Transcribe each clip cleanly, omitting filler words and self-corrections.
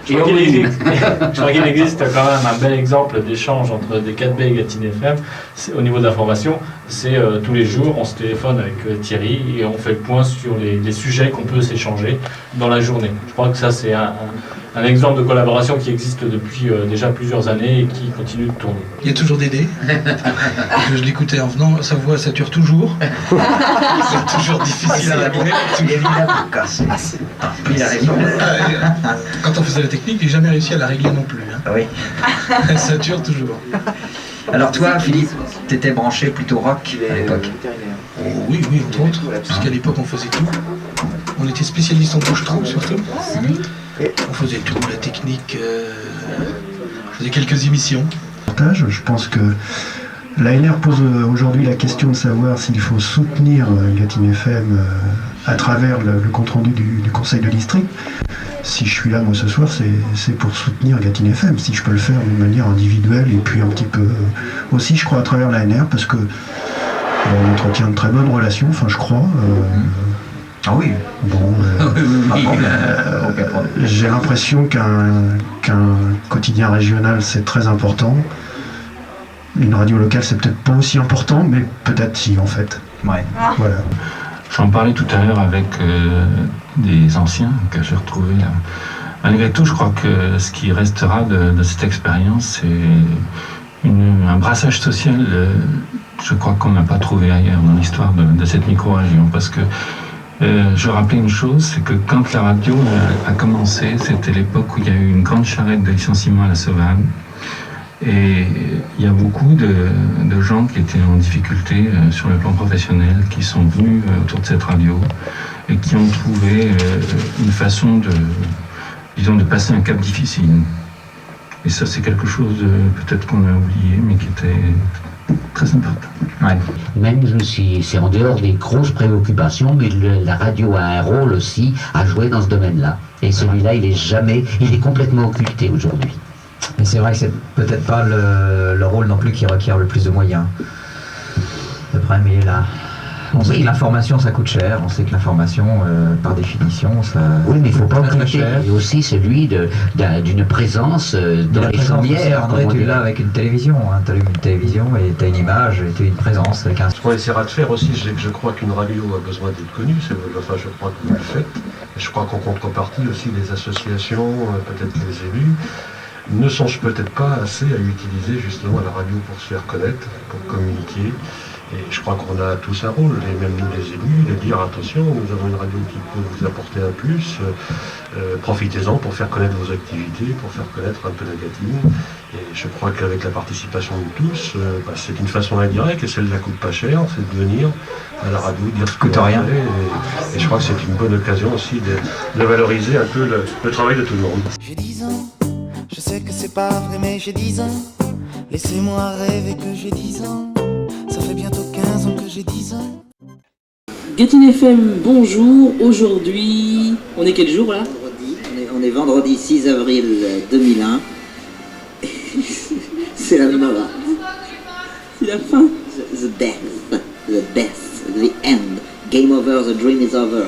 Je crois qu'il existe quand même un bel exemple d'échange entre des 4B et Gâtinais FM. Au niveau de l'information, c'est tous les jours, on se téléphone avec Thierry et on fait le point sur les sujets qu'on peut s'échanger dans la journée. Je crois que ça, c'est un exemple de collaboration qui existe depuis déjà plusieurs années et qui continue de tourner. Il y a toujours Dédé. Je l'écoutais en venant, sa voix sature toujours. C'est toujours difficile à régler. Quand on faisait la technique, j'ai jamais réussi à la régler non plus. Hein. Oui. Elle sature toujours. Alors toi, Philippe, t'étais branché plutôt rock à l'époque? Oh, oui, entre autres. Puisqu'à l'époque, on faisait tout. On était spécialistes en bouche-trou, surtout. On faisait tout, la technique. On faisait quelques émissions. Je pense que l'ANR pose aujourd'hui la question de savoir s'il faut soutenir Gâtinais FM à travers le compte-rendu du conseil de district. Si je suis là, moi, ce soir, c'est pour soutenir Gâtinais FM. Si je peux le faire d'une manière individuelle et puis un petit peu aussi, je crois, à travers l'ANR, parce que on entretient de très bonnes relations, enfin, je crois. Ah oui. Bon, j'ai l'impression qu'un quotidien régional, c'est très important. Une radio locale, c'est peut-être pas aussi important, mais peut-être si, en fait. Ouais. Voilà. J'en parlais tout à l'heure avec des anciens que j'ai retrouvés là. Malgré tout, je crois que ce qui restera de cette expérience, c'est un brassage social. Je crois qu'on n'a pas trouvé ailleurs dans l'histoire de cette micro-région, parce que je rappelais une chose, c'est que quand la radio a commencé, c'était l'époque où il y a eu une grande charrette de licenciement à la Sauvane. Et il y a beaucoup de gens qui étaient en difficulté sur le plan professionnel, qui sont venus autour de cette radio et qui ont trouvé une façon de passer un cap difficile. Et ça, c'est quelque chose peut-être qu'on a oublié, mais qui était très important. Ouais. Même c'est en dehors des grosses préoccupations, mais la radio a un rôle aussi à jouer dans ce domaine-là. Et celui-là, il est complètement occulté aujourd'hui. Mais c'est vrai que c'est peut-être pas le rôle non plus qui requiert le plus de moyens. Le problème, il est là. On sait que l'information, ça coûte cher. On sait que l'information, par définition, ça... Oui, mais il ne faut pas occulter. cher. Et aussi celui d'une présence dans les chaumières. André, tu l'as avec une télévision. Hein. Tu allumes une télévision et tu as une image et tu as une présence. Avec un... Ce qu'on essaiera de faire aussi, je crois qu'une radio a besoin d'être connue. Enfin, je crois que vous le faites. Et je crois qu'en contrepartie aussi, les associations, peut-être les élus, ne songent peut-être pas assez à utiliser justement la radio pour se faire connaître, pour communiquer. Et je crois qu'on a tous un rôle, et même nous les élus, de dire attention, nous avons une radio qui peut vous apporter un plus, profitez-en pour faire connaître vos activités, pour faire connaître un peu la Gâtine. Et je crois qu'avec la participation de tous, c'est une façon indirecte, et celle-là coûte pas cher, c'est de venir à la radio, dire ce que coûte rien. Et je crois que c'est une bonne occasion aussi de valoriser un peu le travail de tout le monde. J'ai 10 ans, je sais que c'est pas vrai mais j'ai 10 ans. Laissez-moi rêver que j'ai 10 ans. Ça fait bientôt 15 ans que j'ai 10 ans. Gâtinais FM, bonjour. Aujourd'hui, on est quel jour là? On est vendredi 6 avril 2001. C'est la Nova. C'est la fin. The death, the end. Game over, the dream is over.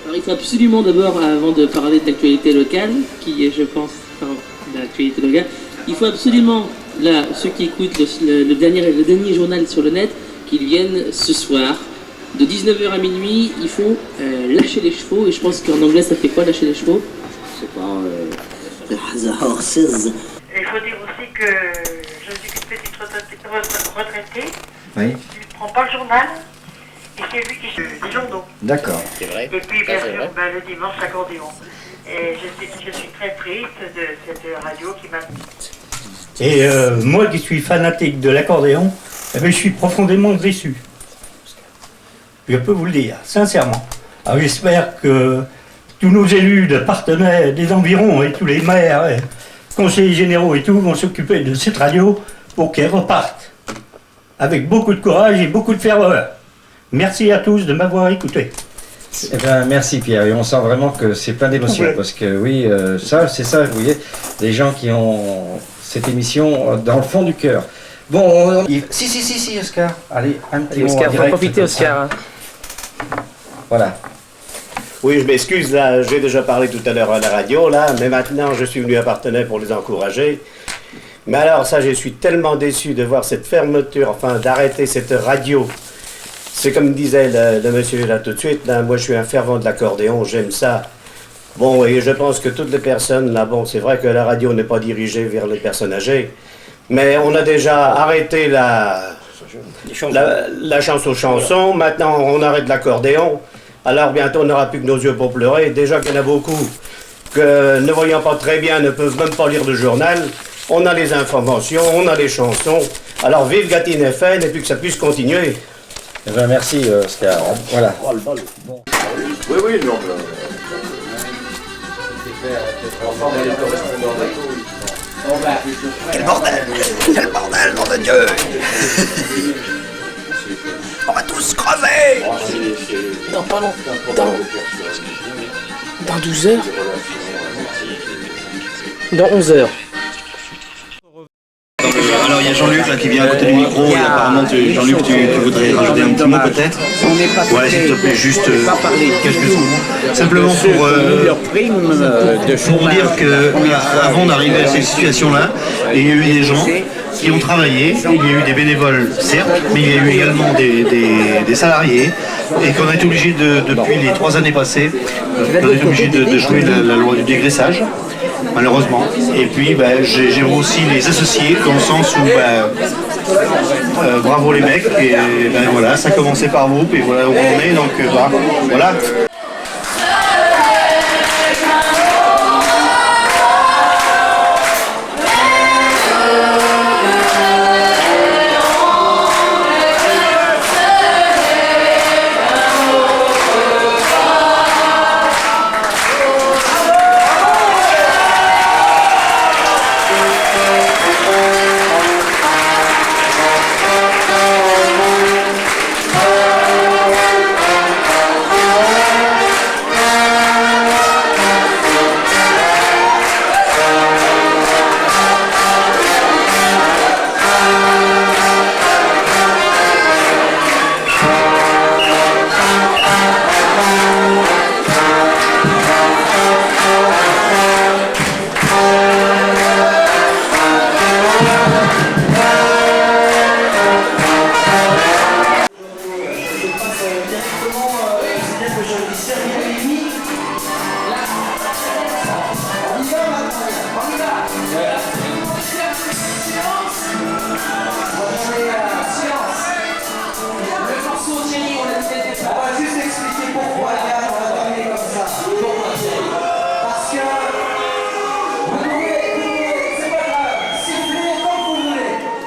Alors il faut absolument d'abord, avant de parler de l'actualité locale, qui est je pense, l'actualité locale, il faut absolument, là, ceux qui écoutent le dernier journal sur le net, qu'ils viennent ce soir, de 19h à minuit, il faut lâcher les chevaux, et je pense qu'en anglais ça fait quoi lâcher les chevaux? Je sais pas, the horses. Il faut dire aussi que je suis une petite retraitée, Oui. qui ne prend pas le journal, et c'est lui qui fait des journaux. D'accord. C'est vrai. Et puis bien sûr, le dimanche, l'accordéon. Et je suis très triste de cette radio qui m'a... Et moi qui suis fanatique de l'accordéon, je suis profondément déçu. Je peux vous le dire, sincèrement. Alors j'espère que tous nos élus de Parthenay, des environs et tous les maires, et conseillers généraux et tout vont s'occuper de cette radio pour qu'elle reparte avec beaucoup de courage et beaucoup de ferveur. Merci à tous de m'avoir écouté. Eh bien, merci Pierre, et on sent vraiment que c'est plein d'émotions, parce que oui, c'est ça, vous voyez, les gens qui ont cette émission dans le fond du cœur. Bon, si, Oscar, allez, un petit mot Oscar, en direct, faut profiter, Oscar. Voilà. Oui, je m'excuse, là, j'ai déjà parlé tout à l'heure à la radio, là, mais maintenant, je suis venu à Parthenay pour les encourager. Mais alors, ça, je suis tellement déçu de voir cette fermeture, enfin, d'arrêter cette radio. C'est comme disait le monsieur là tout de suite, là, moi, je suis un fervent de l'accordéon, j'aime ça. Bon, et je pense que toutes les personnes, là, bon, c'est vrai que la radio n'est pas dirigée vers les personnes âgées, mais on a déjà arrêté la chanson, maintenant, on arrête l'accordéon. Alors bientôt on n'aura plus que nos yeux pour pleurer. Déjà qu'il y en a beaucoup que, ne voyant pas très bien, ne peuvent même pas lire de journal. On a les informations, on a les chansons. Alors vive Gâtine FM et puis que ça puisse continuer. Eh ben merci Oscar. Voilà. Oh, le bol. Bon. Oui, oui, non. Quel bordel! Quel bordel, nom de Dieu! On va tous crever! Dans pas longtemps. Dans 12 heures? Dans 11 heures. Alors il y a Jean-Luc là qui vient à côté du micro et apparemment Jean-Luc tu voudrais rajouter un petit mot peut-être. Ouais s'il te plaît juste quelques secondes. Simplement pour dire que avant d'arriver à cette situation là, il y a eu des gens qui ont travaillé, il y a eu des bénévoles certes, mais il y a eu également des salariés et qu'on a été obligé depuis les 3 années passées, on a été obligé de jouer la loi du dégraissage. Malheureusement. Et puis j'ai aussi les associés dans le sens où bravo les mecs et voilà, ça a commencé par vous et voilà où on est donc voilà.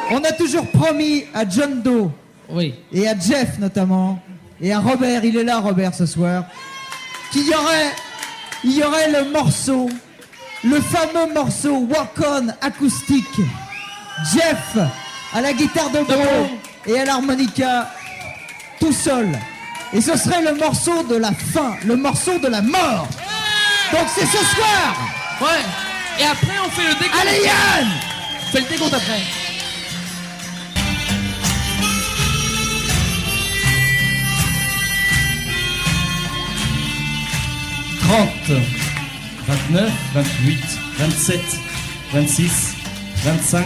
On a toujours promis à John Doe, oui, et à Jeff notamment, et à Robert, il est là Robert ce soir, qu'il y aurait le morceau, le fameux morceau Walk On acoustique. Jeff à la guitare de bois et à l'harmonica tout seul. Et ce serait le morceau de la fin, le morceau de la mort. Donc c'est ce soir. Ouais. Et après on fait le décompte. Allez Yann, on fait le décompte après. « 30, 29, 28, 27, 26, 25,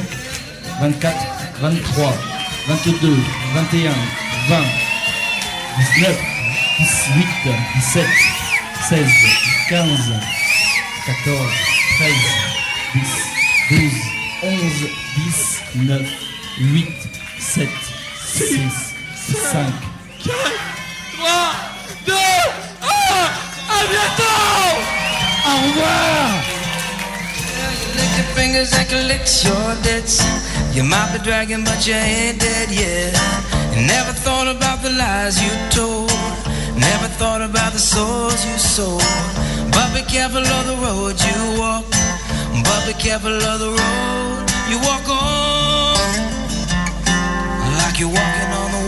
24, 23, 22, 21, 20, 19, 18, 17, 16, 15, 14, 13, 10, 12, 11, 10, 9, 8, 7, 6, 5, 4, 3, 2, 1, à bientôt! Au revoir! Lick your fingers and collect your debts. You might be dragging, but you ain't dead yet. You never thought about the lies you told. Never thought about the souls you sold. But be careful of the road you walk. But be careful of the road you walk on. Like you're walking on the